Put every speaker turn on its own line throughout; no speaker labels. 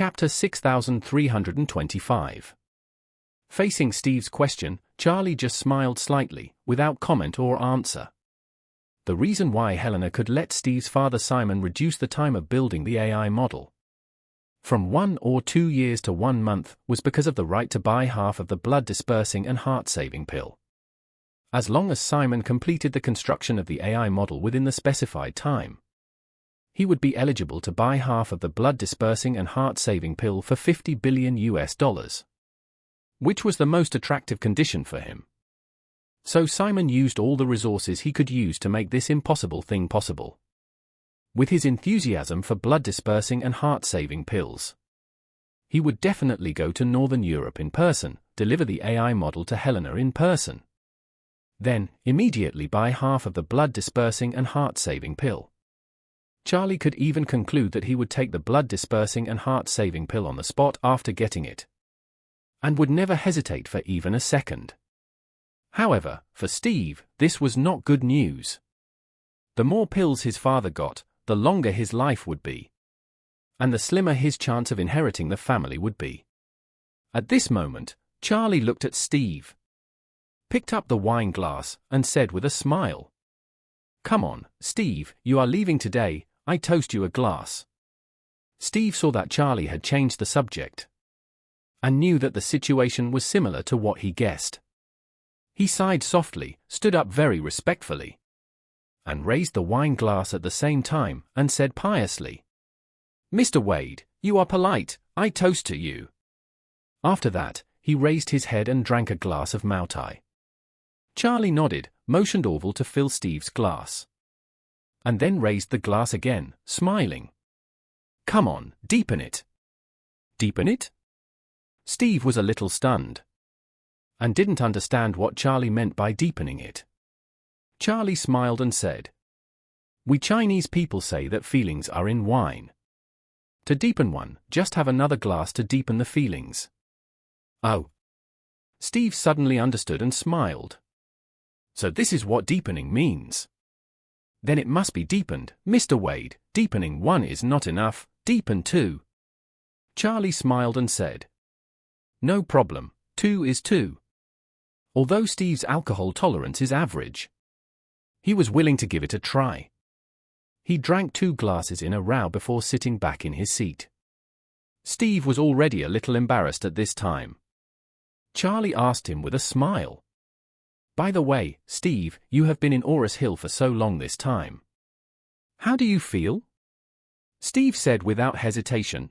Chapter 6325. Facing Steve's question, Charlie just smiled slightly, without comment or answer. The reason why Helena could let Steve's father Simon reduce the time of building the AI model from 1 or 2 years to 1 month was because of the right to buy half of the blood-dispersing and heart-saving pill. As long as Simon completed the construction of the AI model within the specified time, he would be eligible to buy half of the blood-dispersing and heart-saving pill for $50 billion, which was the most attractive condition for him. So Simon used all the resources he could use to make this impossible thing possible. With his enthusiasm for blood-dispersing and heart-saving pills, he would definitely go to Northern Europe in person, deliver the AI model to Helena in person, then immediately buy half of the blood-dispersing and heart-saving pill. Charlie could even conclude that he would take the blood-dispersing and heart-saving pill on the spot after getting it, and would never hesitate for even a second. However, for Steve, this was not good news. The more pills his father got, the longer his life would be, and the slimmer his chance of inheriting the family would be. At this moment, Charlie looked at Steve, picked up the wine glass, and said with a smile, "Come on, Steve, you are leaving today. I toast you a glass." Steve saw that Charlie had changed the subject, and knew that the situation was similar to what he guessed. He sighed softly, stood up very respectfully, and raised the wine glass at the same time, and said piously, "Mr. Wade, you are polite, I toast to you." After that, he raised his head and drank a glass of Moutai. Charlie nodded, motioned Orville to fill Steve's glass, and then raised the glass again, smiling. "Come on, deepen it." "Deepen it?" Steve was a little stunned, and didn't understand what Charlie meant by deepening it. Charlie smiled and said, "We Chinese people say that feelings are in wine. To deepen one, just have another glass to deepen the feelings." "Oh." Steve suddenly understood and smiled. "So this is what deepening means. Then it must be deepened, Mr. Wade. Deepening 1 is not enough, deepen 2. Charlie smiled and said, "No problem, 2 is 2. Although Steve's alcohol tolerance is average, he was willing to give it a try. He drank 2 glasses in a row before sitting back in his seat. Steve was already a little embarrassed at this time. Charlie asked him with a smile, "By the way, Steve, you have been in Orris Hill for so long this time. How do you feel?" Steve said without hesitation,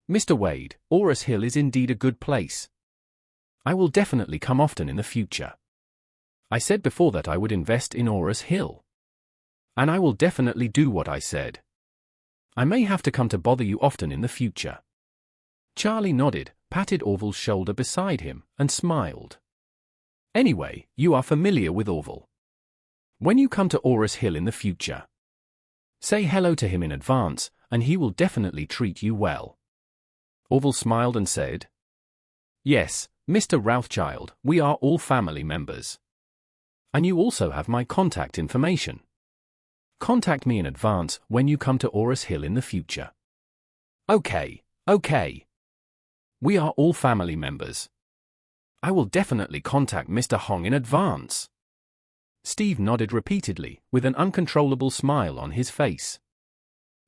"Mr. Wade, Orris Hill is indeed a good place. I will definitely come often in the future. I said before that I would invest in Orris Hill, and I will definitely do what I said. I may have to come to bother you often in the future." Charlie nodded, patted Orville's shoulder beside him, and smiled. "Anyway, you are familiar with Orville. When you come to Orris Hill in the future, say hello to him in advance, and he will definitely treat you well." Orville smiled and said, "Yes, Mr. Rothschild, we are all family members. And you also have my contact information. Contact me in advance when you come to Orris Hill in the future." Okay. We are all family members. I will definitely contact Mr. Hong in advance." Steve nodded repeatedly, with an uncontrollable smile on his face.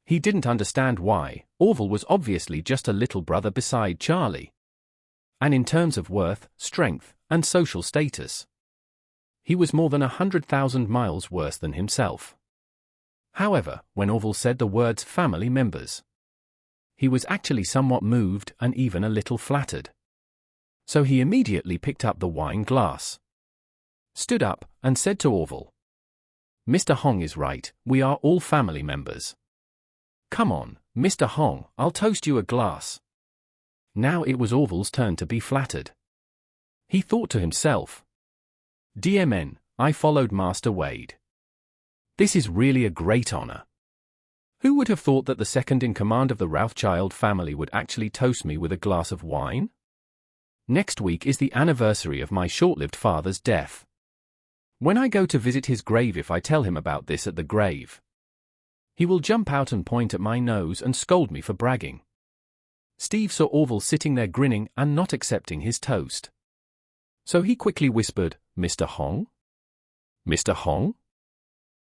He didn't understand why. Orville was obviously just a little brother beside Charlie, and in terms of worth, strength, and social status, he was more than 100,000 miles worse than himself. However, when Orville said the words family members, he was actually somewhat moved and even a little flattered. So he immediately picked up the wine glass, stood up, and said to Orville, "Mr. Hong is right, we are all family members. Come on, Mr. Hong, I'll toast you a glass." Now it was Orville's turn to be flattered. He thought to himself, "DMN, I followed Master Wade. This is really a great honor. Who would have thought that the second in command of the Rothschild family would actually toast me with a glass of wine? Next week is the anniversary of my short-lived father's death. When I go to visit his grave, if I tell him about this at the grave, he will jump out and point at my nose and scold me for bragging. Steve saw Orville sitting there grinning and not accepting his toast. So he quickly whispered, "Mr. Hong? Mr. Hong?"